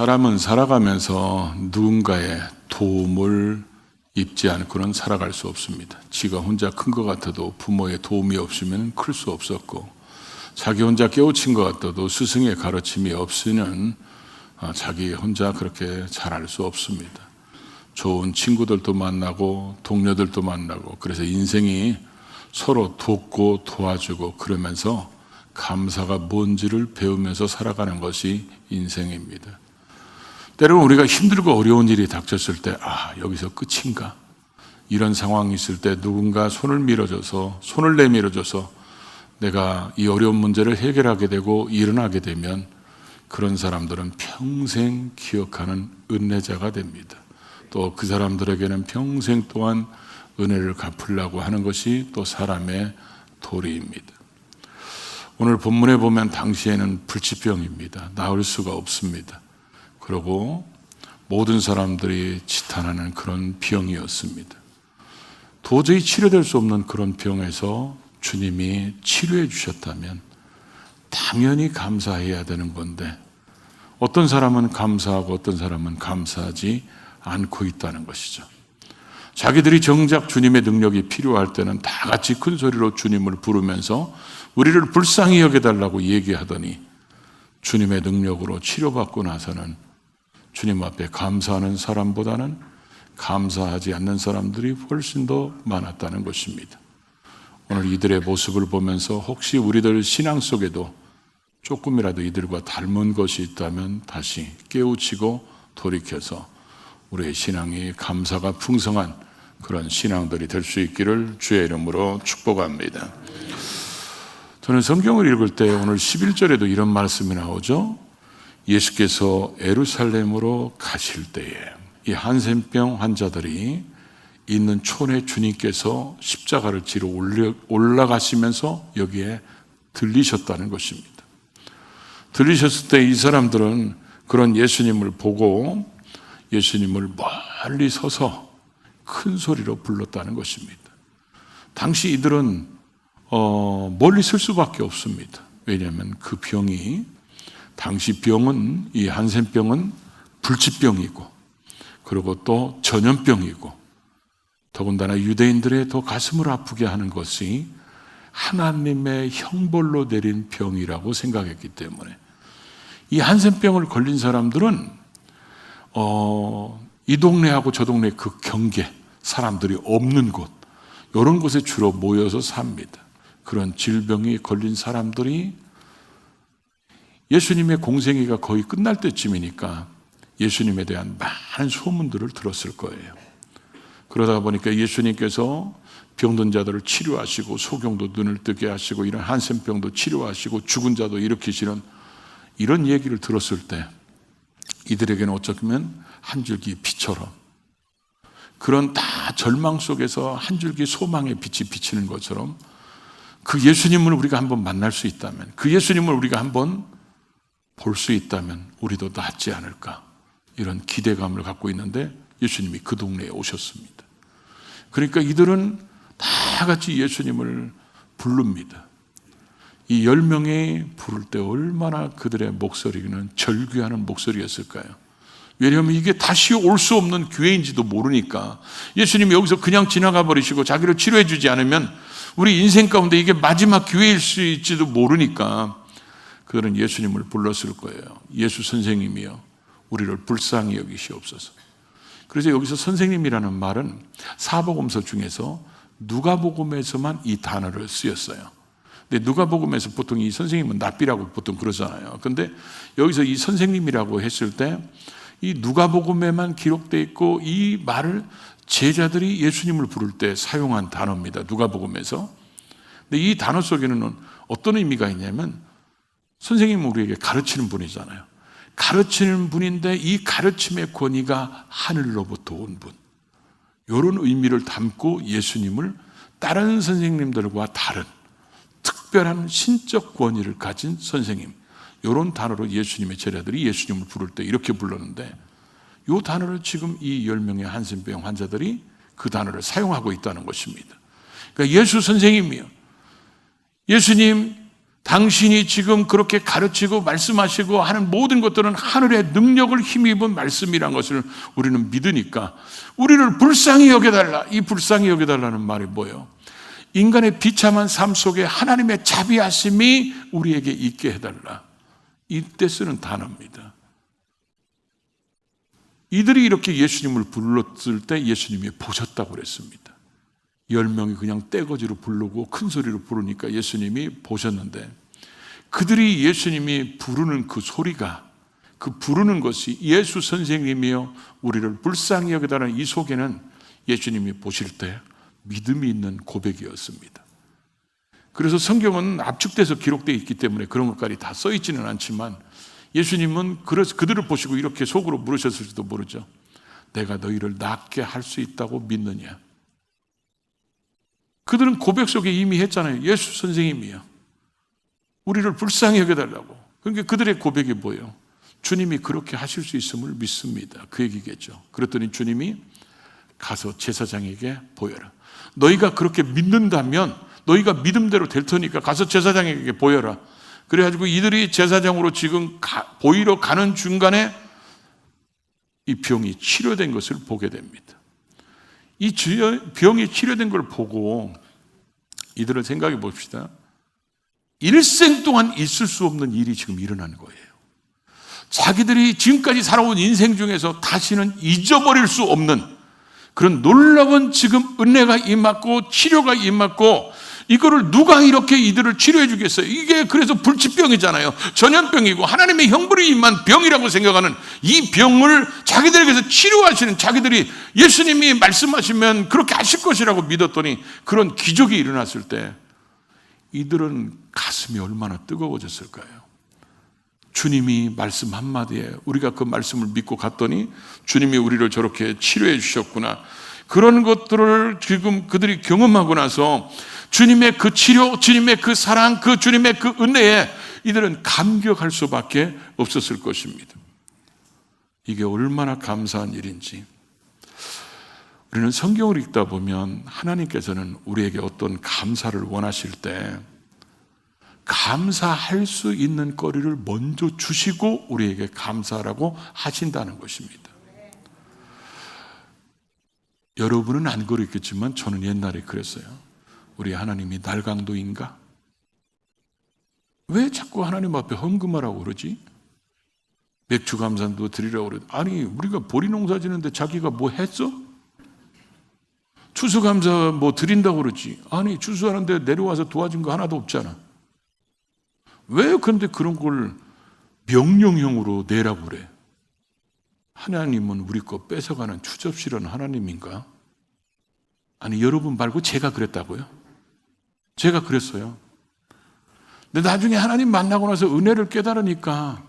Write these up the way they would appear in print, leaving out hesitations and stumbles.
사람은 살아가면서 누군가의 도움을 입지 않고는 살아갈 수 없습니다. 지가 혼자 큰 것 같아도 부모의 도움이 없으면 클 수 없었고, 자기 혼자 깨우친 것 같아도 스승의 가르침이 없으면 자기 혼자 그렇게 잘할 수 없습니다. 좋은 친구들도 만나고 동료들도 만나고, 그래서 인생이 서로 돕고 도와주고 그러면서 감사가 뭔지를 배우면서 살아가는 것이 인생입니다. 때로는 우리가 힘들고 어려운 일이 닥쳤을 때 여기서 끝인가? 이런 상황이 있을 때 누군가 손을 내밀어줘서 내가 이 어려운 문제를 해결하게 되고 일어나게 되면 그런 사람들은 평생 기억하는 은혜자가 됩니다. 또 그 사람들에게는 평생 동안 은혜를 갚으려고 하는 것이 또 사람의 도리입니다. 오늘 본문에 보면 당시에는 불치병입니다. 나을 수가 없습니다. 그리고 모든 사람들이 지탄하는 그런 병이었습니다. 도저히 치료될 수 없는 그런 병에서 주님이 치료해 주셨다면 당연히 감사해야 되는 건데, 어떤 사람은 감사하고 어떤 사람은 감사하지 않고 있다는 것이죠. 자기들이 정작 주님의 능력이 필요할 때는 다 같이 큰 소리로 주님을 부르면서 우리를 불쌍히 여겨달라고 얘기하더니 주님의 능력으로 치료받고 나서는 주님 앞에 감사하는 사람보다는 감사하지 않는 사람들이 훨씬 더 많았다는 것입니다. 오늘 이들의 모습을 보면서 혹시 우리들 신앙 속에도 조금이라도 이들과 닮은 것이 있다면 다시 깨우치고 돌이켜서 우리의 신앙이 감사가 풍성한 그런 신앙들이 될 수 있기를 주의 이름으로 축복합니다. 저는 성경을 읽을 때 오늘 11절에도 이런 말씀이 나오죠. 예수께서 예루살렘으로 가실 때에 이 한센병 환자들이 있는 촌에 주님께서 십자가를 지러 올라가시면서 여기에 들리셨다는 것입니다. 들리셨을 때 이 사람들은 그런 예수님을 보고 예수님을 멀리 서서 큰 소리로 불렀다는 것입니다. 당시 이들은 멀리 설 수밖에 없습니다. 왜냐하면 그 병이, 당시 병은, 이 한센병은 불치병이고 그리고 또 전염병이고, 더군다나 유대인들의 더 가슴을 아프게 하는 것이 하나님의 형벌로 내린 병이라고 생각했기 때문에 이 한센병을 걸린 사람들은 이 동네하고 저 동네 그 경계, 사람들이 없는 곳, 이런 곳에 주로 모여서 삽니다. 그런 질병이 걸린 사람들이 예수님의 공생애가 거의 끝날 때쯤이니까 예수님에 대한 많은 소문들을 들었을 거예요. 그러다 보니까 예수님께서 병든 자들을 치료하시고 소경도 눈을 뜨게 하시고 이런 한센병도 치료하시고 죽은 자도 일으키시는 이런 얘기를 들었을 때 이들에게는 어쩌면 한 줄기 빛처럼, 그런 다 절망 속에서 한 줄기 소망의 빛이 비치는 것처럼 그 예수님을 우리가 한번 만날 수 있다면, 그 예수님을 우리가 한번 볼 수 있다면 우리도 낫지 않을까, 이런 기대감을 갖고 있는데 예수님이 그 동네에 오셨습니다. 그러니까 이들은 다 같이 예수님을 부릅니다. 이 10명이 부를 때 얼마나 그들의 목소리는 절규하는 목소리였을까요? 왜냐하면 이게 다시 올 수 없는 기회인지도 모르니까, 예수님이 여기서 그냥 지나가 버리시고 자기를 치료해 주지 않으면 우리 인생 가운데 이게 마지막 기회일 수 있지도 모르니까 그들은 예수님을 불렀을 거예요. 예수 선생님이여, 우리를 불쌍히 여기시옵소서. 그래서 여기서 선생님이라는 말은 사복음서 중에서 누가복음에서만 이 단어를 쓰였어요. 근데 누가복음에서 보통 이 선생님은 랍비라고 보통 그러잖아요. 근데 여기서 이 선생님이라고 했을 때 이 누가복음에만 기록되어 있고, 이 말을 제자들이 예수님을 부를 때 사용한 단어입니다. 누가복음에서. 근데 이 단어 속에는 어떤 의미가 있냐면, 선생님은 우리에게 가르치는 분이잖아요. 가르치는 분인데 이 가르침의 권위가 하늘로부터 온 분, 이런 의미를 담고 예수님을 다른 선생님들과 다른 특별한 신적 권위를 가진 선생님, 이런 단어로 예수님의 제자들이 예수님을 부를 때 이렇게 불렀는데, 이 단어를 지금 이 10명의 한센병 환자들이 그 단어를 사용하고 있다는 것입니다. 그러니까 예수 선생님이요, 예수님 당신이 지금 그렇게 가르치고 말씀하시고 하는 모든 것들은 하늘의 능력을 힘입은 말씀이란 것을 우리는 믿으니까 우리를 불쌍히 여겨달라. 이 불쌍히 여겨달라는 말이 뭐예요? 인간의 비참한 삶 속에 하나님의 자비하심이 우리에게 있게 해달라. 이때 쓰는 단어입니다. 이들이 이렇게 예수님을 불렀을 때 예수님이 보셨다고 그랬습니다. 10명이 그냥 떼거지로 부르고 큰 소리로 부르니까 예수님이 보셨는데, 그들이 예수님이 부르는 그 소리가, 그 부르는 것이 예수 선생님이여 우리를 불쌍히 여기다는 이 속에는 예수님이 보실 때 믿음이 있는 고백이었습니다. 그래서 성경은 압축돼서 기록되어 있기 때문에 그런 것까지 다 써 있지는 않지만 예수님은 그들을 보시고 이렇게 속으로 물으셨을지도 모르죠. 내가 너희를 낫게 할 수 있다고 믿느냐? 그들은 고백 속에 이미 했잖아요. 예수 선생님이요, 우리를 불쌍히 여겨달라고. 그러니까 그들의 고백이 뭐예요? 주님이 그렇게 하실 수 있음을 믿습니다. 그 얘기겠죠. 그랬더니 주님이 가서 제사장에게 보여라. 너희가 그렇게 믿는다면 너희가 믿음대로 될 테니까 가서 제사장에게 보여라. 그래가지고 이들이 제사장으로 지금 보이러 가는 중간에 이 병이 치료된 것을 보게 됩니다. 이 병이 치료된 걸 보고 이들을 생각해 봅시다. 일생 동안 있을 수 없는 일이 지금 일어난 거예요. 자기들이 지금까지 살아온 인생 중에서 다시는 잊어버릴 수 없는 그런 놀라운 지금 은혜가 임했고 치료가 임했고, 이거를 누가 이렇게 이들을 치료해 주겠어요? 이게 그래서 불치병이잖아요. 전염병이고 하나님의 형벌이 임한 병이라고 생각하는 이 병을 자기들에게서 치료하시는, 자기들이 예수님이 말씀하시면 그렇게 하실 것이라고 믿었더니 그런 기적이 일어났을 때 이들은 가슴이 얼마나 뜨거워졌을까요? 주님이 말씀 한마디에 우리가 그 말씀을 믿고 갔더니 주님이 우리를 저렇게 치료해 주셨구나. 그런 것들을 지금 그들이 경험하고 나서 주님의 그 치료, 주님의 그 사랑, 그 주님의 그 은혜에 이들은 감격할 수밖에 없었을 것입니다. 이게 얼마나 감사한 일인지. 우리는 성경을 읽다 보면 하나님께서는 우리에게 어떤 감사를 원하실 때 감사할 수 있는 거리를 먼저 주시고 우리에게 감사하라고 하신다는 것입니다. 여러분은 안 그랬겠지만 저는 옛날에 그랬어요. 우리 하나님이 날강도인가? 왜 자꾸 하나님 앞에 헌금하라고 그러지? 맥주감사도 드리라고 그러지? 아니, 우리가 보리농사 지는데 자기가 뭐 했어? 추수감사 뭐 드린다고 그러지? 아니, 추수하는데 내려와서 도와준 거 하나도 없잖아. 왜 그런데 그런 걸 명령형으로 내라고 그래? 하나님은 우리 거 뺏어가는 추접스러운 하나님인가? 아니, 여러분 말고 제가 그랬다고요? 제가 그랬어요. 근데 나중에 하나님 만나고 나서 은혜를 깨달으니까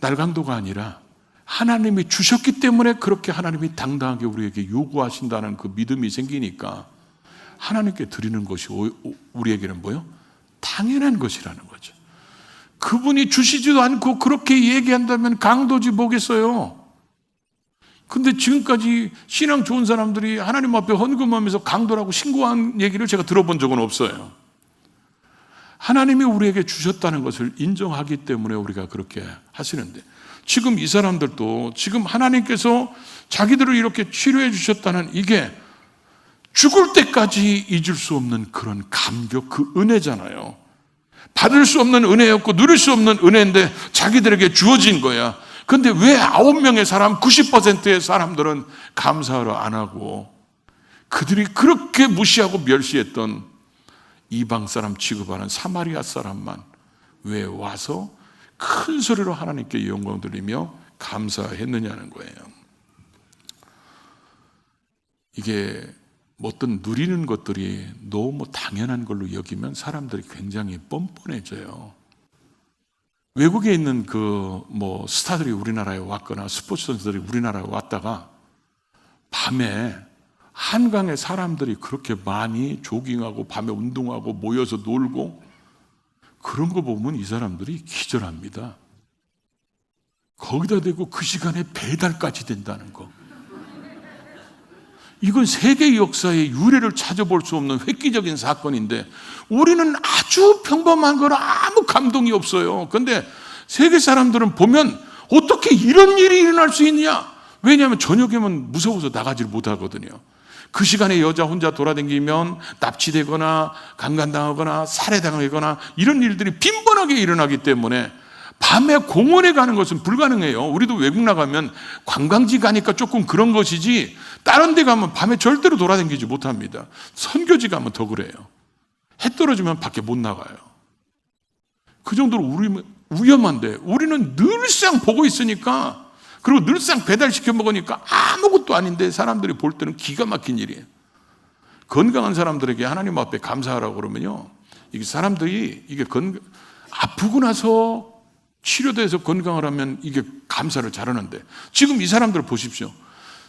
날강도가 아니라 하나님이 주셨기 때문에 그렇게 하나님이 당당하게 우리에게 요구하신다는 그 믿음이 생기니까 하나님께 드리는 것이 우리에게는 뭐예요? 당연한 것이라는 거죠. 그분이 주시지도 않고 그렇게 얘기한다면 강도지 뭐겠어요? 근데 지금까지 신앙 좋은 사람들이 하나님 앞에 헌금하면서 강도라고 신고한 얘기를 제가 들어본 적은 없어요. 하나님이 우리에게 주셨다는 것을 인정하기 때문에 우리가 그렇게 하시는데, 지금 이 사람들도 지금 하나님께서 자기들을 이렇게 치료해 주셨다는 이게 죽을 때까지 잊을 수 없는 그런 감격, 그 은혜잖아요. 받을 수 없는 은혜였고 누릴 수 없는 은혜인데 자기들에게 주어진 거야. 근데 왜 9명의 사람, 90%의 사람들은 감사하러 안 하고 그들이 그렇게 무시하고 멸시했던 이방 사람 취급하는 사마리아 사람만 왜 와서 큰 소리로 하나님께 영광 돌리며 감사했느냐는 거예요. 이게 어떤 누리는 것들이 너무 당연한 걸로 여기면 사람들이 굉장히 뻔뻔해져요. 외국에 있는 스타들이 우리나라에 왔거나 스포츠 선수들이 우리나라에 왔다가 밤에 한강에 사람들이 그렇게 많이 조깅하고 밤에 운동하고 모여서 놀고 그런 거 보면 이 사람들이 기절합니다. 거기다 대고 그 시간에 배달까지 된다는 거. 이건 세계 역사의 유례를 찾아볼 수 없는 획기적인 사건인데 우리는 아주 평범한 거라 아무 감동이 없어요. 그런데 세계 사람들은 보면 어떻게 이런 일이 일어날 수 있냐? 왜냐하면 저녁이면 무서워서 나가지를 못하거든요. 그 시간에 여자 혼자 돌아다니면 납치되거나 강간당하거나 살해당하거나 이런 일들이 빈번하게 일어나기 때문에 밤에 공원에 가는 것은 불가능해요. 우리도 외국 나가면 관광지 가니까 조금 그런 것이지 다른 데 가면 밤에 절대로 돌아다니지 못합니다. 선교지 가면 더 그래요. 해 떨어지면 밖에 못 나가요. 그 정도로 우리 위험한데 우리는 늘상 보고 있으니까, 그리고 늘상 배달시켜 먹으니까 아무것도 아닌데 사람들이 볼 때는 기가 막힌 일이에요. 건강한 사람들에게 하나님 앞에 감사하라고 그러면요, 이게 사람들이 아프고 나서 치료돼서 건강을 하면 이게 감사를 잘하는데, 지금 이 사람들을 보십시오.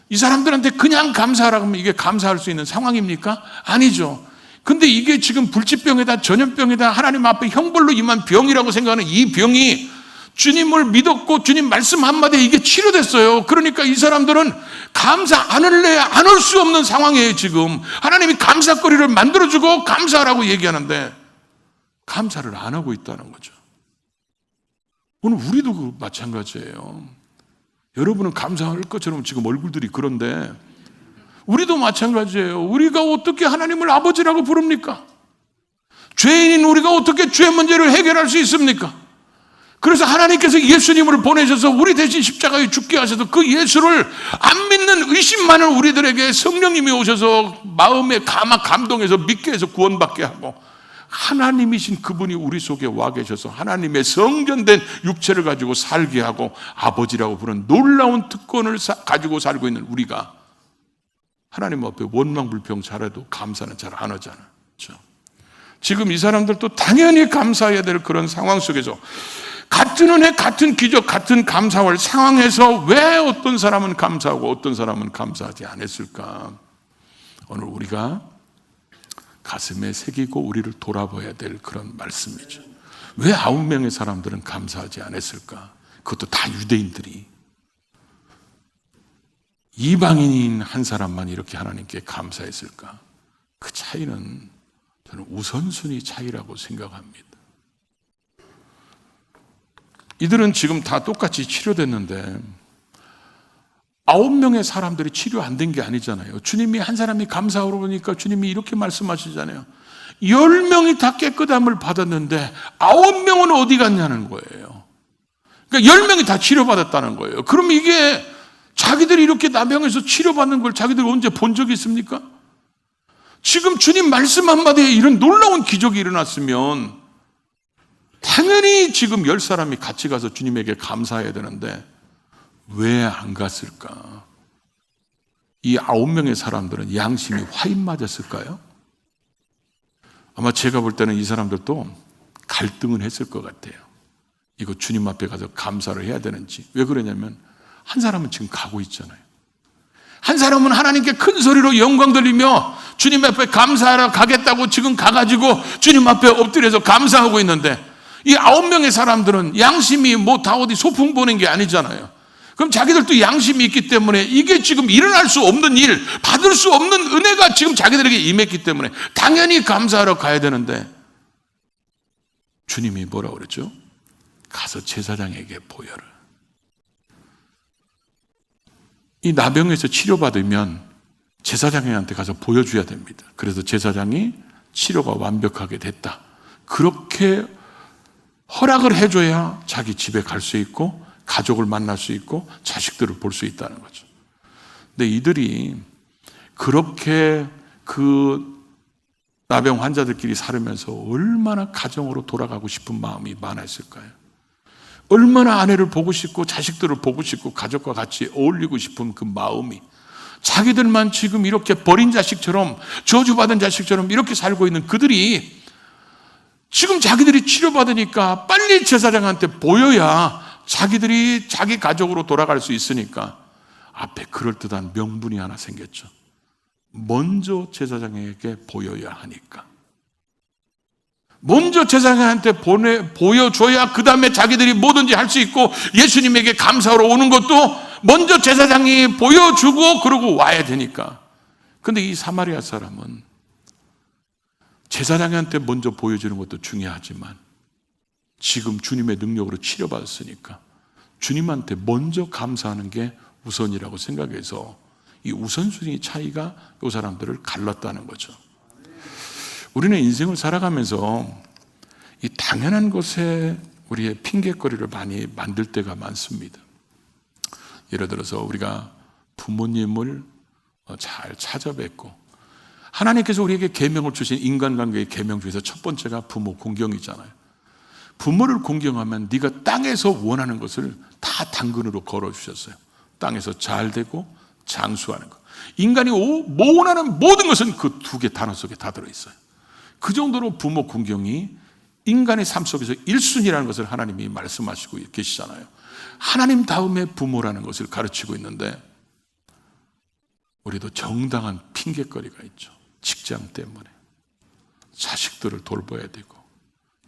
이 사람들한테 그냥 감사하라고 하면 이게 감사할 수 있는 상황입니까? 아니죠. 근데 이게 지금 불치병이다, 전염병이다, 하나님 앞에 형벌로 임한 병이라고 생각하는 이 병이 주님을 믿었고 주님 말씀 한마디에 이게 치료됐어요. 그러니까 이 사람들은 감사 안 할 수 없는 상황이에요. 지금 하나님이 감사거리를 만들어주고 감사하라고 얘기하는데 감사를 안 하고 있다는 거죠. 오늘 우리도 마찬가지예요. 여러분은 감사할 것처럼 지금 얼굴들이 그런데 우리도 마찬가지예요. 우리가 어떻게 하나님을 아버지라고 부릅니까? 죄인인 우리가 어떻게 죄 문제를 해결할 수 있습니까? 그래서 하나님께서 예수님을 보내셔서 우리 대신 십자가에 죽게 하셔서 그 예수를 안 믿는 의심 많은 우리들에게 성령님이 오셔서 마음에 감동해서 믿게 해서 구원받게 하고, 하나님이신 그분이 우리 속에 와 계셔서 하나님의 성전된 육체를 가지고 살게 하고 아버지라고 부르는 놀라운 특권을 가지고 살고 있는 우리가 하나님 앞에 원망불평 잘해도 감사는 잘 안 하잖아요. 그렇죠? 지금 이 사람들도 당연히 감사해야 될 그런 상황 속에서 같은 은혜, 같은 기적, 같은 감사할 상황에서 왜 어떤 사람은 감사하고 어떤 사람은 감사하지 않았을까? 오늘 우리가 가슴에 새기고 우리를 돌아봐야 될 그런 말씀이죠. 왜 9명의 사람들은 감사하지 않았을까? 그것도 다 유대인들이. 이방인인 한 사람만 이렇게 하나님께 감사했을까? 그 차이는 저는 우선순위 차이라고 생각합니다. 이들은 지금 다 똑같이 치료됐는데 9명의 사람들이 치료 안 된 게 아니잖아요. 주님이 한 사람이 감사하러 오니까 주님이 이렇게 말씀하시잖아요. 10명이 다 깨끗함을 받았는데 9명은 어디 갔냐는 거예요. 그러니까 10명이 다 치료받았다는 거예요. 그럼 이게 자기들이 이렇게 나병에서 치료받는 걸 자기들이 언제 본 적이 있습니까? 지금 주님 말씀 한마디에 이런 놀라운 기적이 일어났으면 당연히 지금 10사람이 같이 가서 주님에게 감사해야 되는데 왜 안 갔을까? 이 9명의 사람들은 양심이 화인 맞았을까요? 아마 제가 볼 때는 이 사람들도 갈등은 했을 것 같아요. 이거 주님 앞에 가서 감사를 해야 되는지. 왜 그러냐면 한 사람은 지금 가고 있잖아요. 한 사람은 하나님께 큰 소리로 영광 돌리며 주님 앞에 감사하러 가겠다고 지금 가가지고 주님 앞에 엎드려서 감사하고 있는데, 이 9명의 사람들은 양심이 다 어디 소풍 보낸 게 아니잖아요. 그럼 자기들도 양심이 있기 때문에 이게 지금 일어날 수 없는 일, 받을 수 없는 은혜가 지금 자기들에게 임했기 때문에 당연히 감사하러 가야 되는데, 주님이 뭐라고 그랬죠? 가서 제사장에게 보여라. 이 나병에서 치료받으면 제사장한테 가서 보여줘야 됩니다. 그래서 제사장이 치료가 완벽하게 됐다, 그렇게 허락을 해줘야 자기 집에 갈 수 있고 가족을 만날 수 있고 자식들을 볼 수 있다는 거죠. 근데 이들이 그렇게 그 나병 환자들끼리 살으면서 얼마나 가정으로 돌아가고 싶은 마음이 많았을까요? 얼마나 아내를 보고 싶고 자식들을 보고 싶고 가족과 같이 어울리고 싶은 그 마음이, 자기들만 지금 이렇게 버린 자식처럼, 저주받은 자식처럼 이렇게 살고 있는 그들이 지금 자기들이 치료받으니까 빨리 제사장한테 보여야 자기들이 자기 가족으로 돌아갈 수 있으니까 앞에 그럴듯한 명분이 하나 생겼죠. 먼저 제사장에게 보여야 하니까. 먼저 제사장한테 보여줘야 그 다음에 자기들이 뭐든지 할 수 있고, 예수님에게 감사하러 오는 것도 먼저 제사장이 보여주고 그러고 와야 되니까. 근데 이 사마리아 사람은 제사장한테 먼저 보여주는 것도 중요하지만 지금 주님의 능력으로 치료받았으니까 주님한테 먼저 감사하는 게 우선이라고 생각해서 이 우선순위 차이가 이 사람들을 갈랐다는 거죠. 우리는 인생을 살아가면서 이 당연한 것에 우리의 핑계거리를 많이 만들 때가 많습니다. 예를 들어서 우리가 부모님을 잘 찾아뵙고, 하나님께서 우리에게 계명을 주신 인간관계의 계명 중에서 첫 번째가 부모 공경이잖아요. 부모를 공경하면 네가 땅에서 원하는 것을 다 당근으로 걸어주셨어요. 땅에서 잘 되고 장수하는 것. 인간이 원하는 모든 것은 그 두 개 단어 속에 다 들어있어요. 그 정도로 부모 공경이 인간의 삶 속에서 1순위라는 것을 하나님이 말씀하시고 계시잖아요. 하나님 다음에 부모라는 것을 가르치고 있는데 우리도 정당한 핑계거리가 있죠. 직장 때문에 자식들을 돌봐야 되고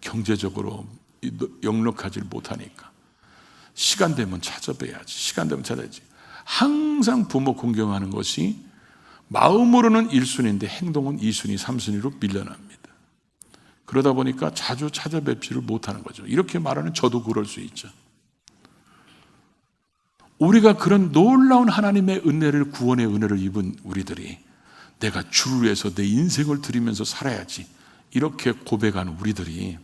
경제적으로 역력하지 못하니까 시간 되면 찾아뵈야지, 시간 되면 찾아야지. 항상 부모 공경하는 것이 마음으로는 1순위인데 행동은 2순위, 3순위로 밀려납니다. 그러다 보니까 자주 찾아뵙지를 못하는 거죠. 이렇게 말하는 저도 그럴 수 있죠. 우리가 그런 놀라운 하나님의 은혜를, 구원의 은혜를 입은 우리들이 내가 주를 위해서 내 인생을 드리면서 살아야지 이렇게 고백하는 우리들이,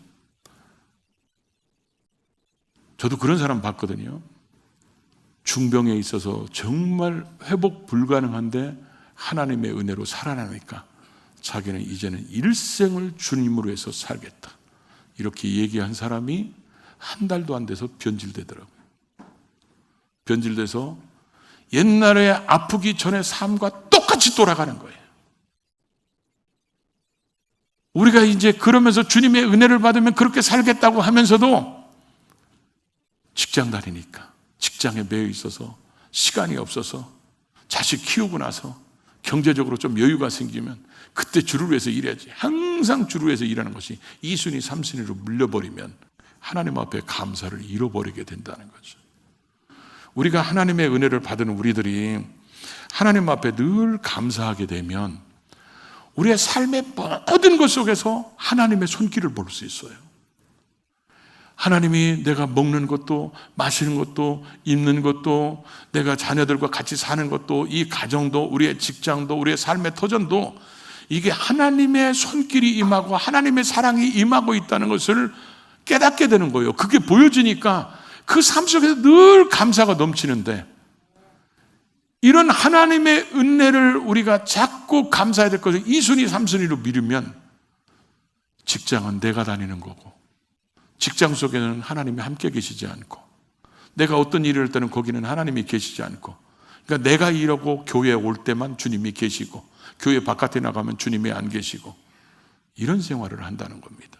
저도 그런 사람 봤거든요. 중병에 있어서 정말 회복 불가능한데 하나님의 은혜로 살아나니까 자기는 이제는 일생을 주님으로 해서 살겠다 이렇게 얘기한 사람이 한 달도 안 돼서 변질되더라고요. 변질돼서 옛날에 아프기 전의 삶과 똑같이 돌아가는 거예요. 우리가 이제 그러면서 주님의 은혜를 받으면 그렇게 살겠다고 하면서도 직장 다니니까 직장에 매여 있어서 시간이 없어서 자식 키우고 나서 경제적으로 좀 여유가 생기면 그때 주를 위해서 일해야지. 항상 주를 위해서 일하는 것이 2순위, 3순위로 물려버리면 하나님 앞에 감사를 잃어버리게 된다는 거죠. 우리가 하나님의 은혜를 받은 우리들이 하나님 앞에 늘 감사하게 되면 우리의 삶의 모든 것 속에서 하나님의 손길을 볼 수 있어요. 하나님이 내가 먹는 것도, 마시는 것도, 입는 것도, 내가 자녀들과 같이 사는 것도, 이 가정도, 우리의 직장도, 우리의 삶의 터전도 이게 하나님의 손길이 임하고 하나님의 사랑이 임하고 있다는 것을 깨닫게 되는 거예요. 그게 보여지니까 그 삶 속에서 늘 감사가 넘치는데, 이런 하나님의 은혜를 우리가 자꾸 감사해야 될 것을 2순위, 3순위로 미루면 직장은 내가 다니는 거고, 직장 속에는 하나님이 함께 계시지 않고, 내가 어떤 일을 할 때는 거기는 하나님이 계시지 않고, 그러니까 내가 일하고 교회에 올 때만 주님이 계시고 교회 바깥에 나가면 주님이 안 계시고, 이런 생활을 한다는 겁니다.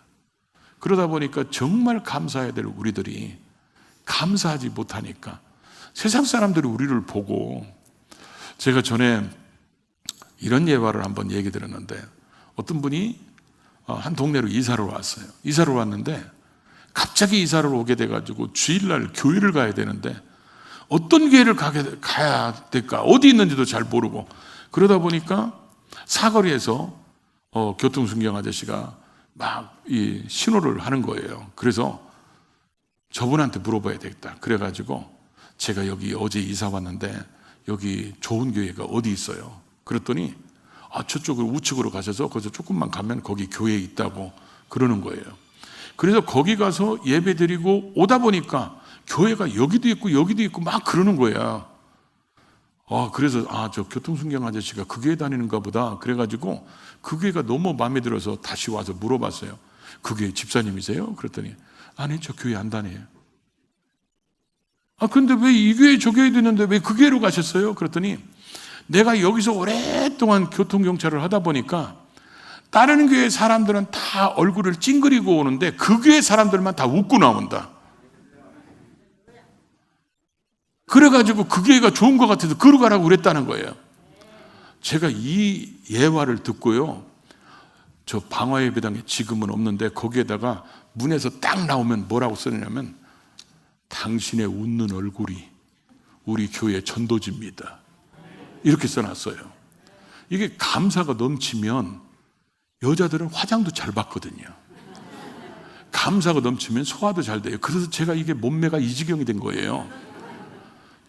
그러다 보니까 정말 감사해야 될 우리들이 감사하지 못하니까 세상 사람들이 우리를 보고, 제가 전에 이런 예화를 한번 얘기 들었는데, 어떤 분이 한 동네로 이사를 왔어요. 이사를 왔는데 갑자기 이사를 오게 돼가지고 주일날 교회를 가야 되는데 어떤 교회를 가야 될까, 어디 있는지도 잘 모르고, 그러다 보니까 사거리에서 교통순경 아저씨가 막 이 신호를 하는 거예요. 그래서 저분한테 물어봐야 되겠다. 그래가지고 제가 여기 어제 이사 왔는데 여기 좋은 교회가 어디 있어요? 그랬더니 저쪽으로 우측으로 가셔서 거기서 조금만 가면 거기 교회 있다고 그러는 거예요. 그래서 거기 가서 예배 드리고 오다 보니까 교회가 여기도 있고 막 그러는 거야. 그래서 저 교통순경 아저씨가 그 교회 다니는가 보다. 그래가지고 그 교회가 너무 마음에 들어서 다시 와서 물어봤어요. 그 교회 집사님이세요? 그랬더니 아니, 저 교회 안 다녀요. 근데 왜 이 교회 저 교회도 있는데 왜 그 교회로 가셨어요? 그랬더니 내가 여기서 오랫동안 교통경찰을 하다 보니까 다른 교회 사람들은 다 얼굴을 찡그리고 오는데 그 교회 사람들만 다 웃고 나온다. 그래가지고 그 교회가 좋은 것 같아서 그로 가라고 그랬다는 거예요. 제가 이 예화를 듣고요, 저 방화예배당에 지금은 없는데 거기에다가 문에서 딱 나오면 뭐라고 쓰느냐면, 당신의 웃는 얼굴이 우리 교회 전도지입니다, 이렇게 써놨어요. 이게 감사가 넘치면 여자들은 화장도 잘 받거든요. 감사가 넘치면 소화도 잘 돼요. 그래서 제가 이게 몸매가 이 지경이 된 거예요.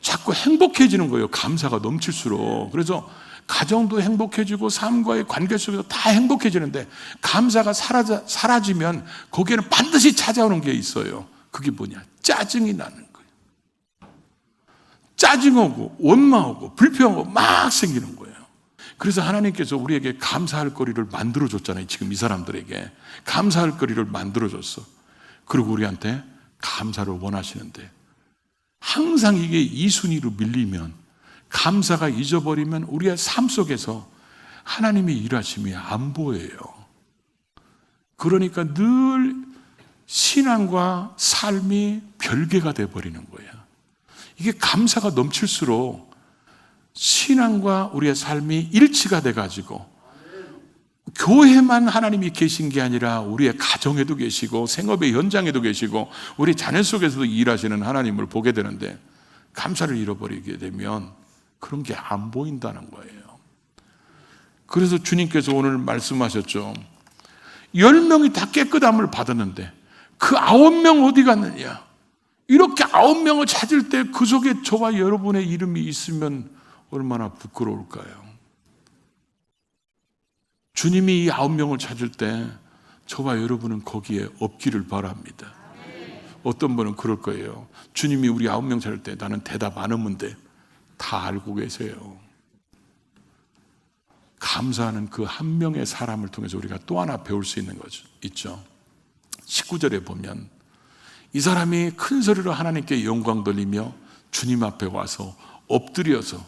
자꾸 행복해지는 거예요. 감사가 넘칠수록. 그래서 가정도 행복해지고 삶과의 관계 속에서 다 행복해지는데, 감사가 사라지면 거기에는 반드시 찾아오는 게 있어요. 그게 뭐냐? 짜증이 나는 거예요. 짜증오고 원망하고 불평하고 막 생기는 거예요. 그래서 하나님께서 우리에게 감사할 거리를 만들어줬잖아요. 지금 이 사람들에게 감사할 거리를 만들어줬어. 그리고 우리한테 감사를 원하시는데, 항상 이게 이 순위로 밀리면, 감사가 잊어버리면 우리의 삶 속에서 하나님의 일하심이 안 보여요. 그러니까 늘 신앙과 삶이 별개가 돼버리는 거예요. 이게 감사가 넘칠수록 신앙과 우리의 삶이 일치가 돼가지고, 교회만 하나님이 계신 게 아니라 우리의 가정에도 계시고 생업의 현장에도 계시고 우리 자녀 속에서도 일하시는 하나님을 보게 되는데, 감사를 잃어버리게 되면 그런 게 안 보인다는 거예요. 그래서 주님께서 오늘 말씀하셨죠. 10명이 다 깨끗함을 받았는데 그 9명 어디 갔느냐? 이렇게 9명을 찾을 때 그 속에 저와 여러분의 이름이 있으면 얼마나 부끄러울까요? 주님이 이 9명을 찾을 때 저와 여러분은 거기에 없기를 바랍니다. 어떤 분은 그럴 거예요. 주님이 우리 9명 찾을 때 나는 대답 안 하면 돼. 다 알고 계세요. 감사하는 그 한 명의 사람을 통해서 우리가 또 하나 배울 수 있는 거죠. 있죠. 19절에 보면 이 사람이 큰 소리로 하나님께 영광 돌리며 주님 앞에 와서 엎드렸다는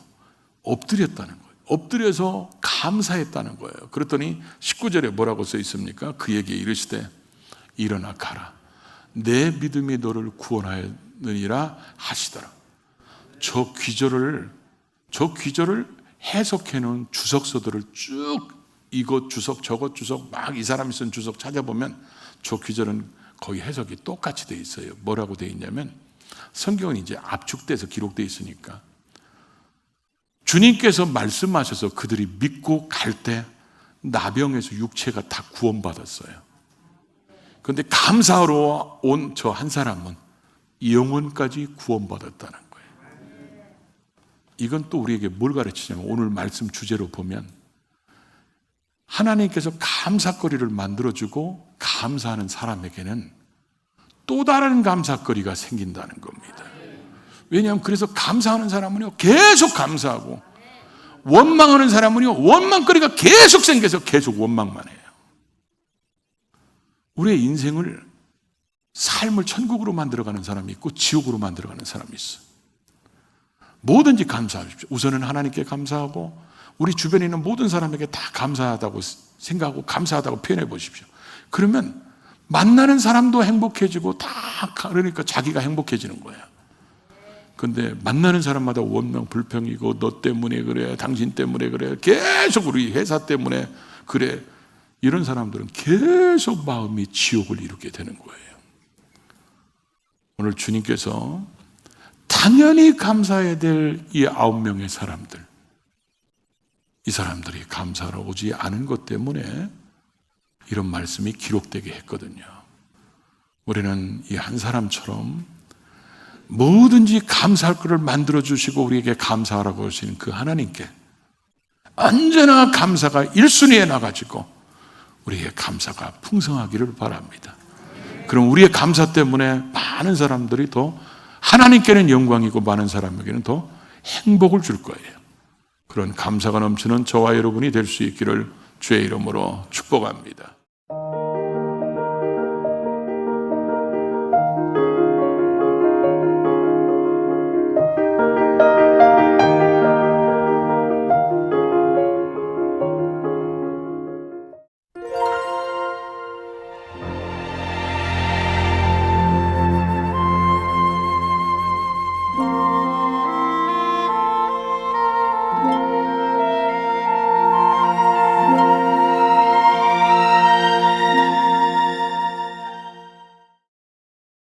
거예요. 엎드려서 감사했다는 거예요. 그랬더니 19절에 뭐라고 써 있습니까? 그에게 이르시되 일어나 가라. 내 믿음이 너를 구원하느니라 하시더라. 저 귀절을 해석해 놓은 주석서들을 쭉 이것 주석 저것 주석 막 이 사람이 쓴 주석 찾아보면 저 귀절은 거의 해석이 똑같이 돼 있어요. 뭐라고 돼 있냐면, 성경은 이제 압축돼서 기록돼 있으니까 주님께서 말씀하셔서 그들이 믿고 갈 때 나병에서 육체가 다 구원받았어요. 그런데 감사하러 온 저 한 사람은 영혼까지 구원받았다는 거예요. 이건 또 우리에게 뭘 가르치냐면, 오늘 말씀 주제로 보면 하나님께서 감사거리를 만들어주고 감사하는 사람에게는 또 다른 감사거리가 생긴다는 겁니다. 왜냐하면 그래서 감사하는 사람은요 계속 감사하고, 원망하는 사람은요 원망거리가 계속 생겨서 계속 원망만 해요. 우리의 인생을, 삶을 천국으로 만들어가는 사람이 있고 지옥으로 만들어가는 사람이 있어요. 뭐든지 감사하십시오. 우선은 하나님께 감사하고 우리 주변에 있는 모든 사람에게 다 감사하다고 생각하고 감사하다고 표현해 보십시오. 그러면 만나는 사람도 행복해지고 다, 그러니까 자기가 행복해지는 거예요. 그런데 만나는 사람마다 원망 불평이고, 너 때문에 그래, 당신 때문에 그래, 계속 우리 회사 때문에 그래, 이런 사람들은 계속 마음이 지옥을 이루게 되는 거예요. 오늘 주님께서 당연히 감사해야 될 이 9명의 사람들, 이 사람들이 감사하러 오지 않은 것 때문에 이런 말씀이 기록되게 했거든요. 우리는 이 한 사람처럼 뭐든지 감사할 것을 만들어주시고 우리에게 감사하라고 하시는 그 하나님께 언제나 감사가 1순위에 나가지고 우리의 감사가 풍성하기를 바랍니다. 그럼 우리의 감사 때문에 많은 사람들이 더, 하나님께는 영광이고 많은 사람에게는 더 행복을 줄 거예요. 그런 감사가 넘치는 저와 여러분이 될 수 있기를 주의 이름으로 축복합니다.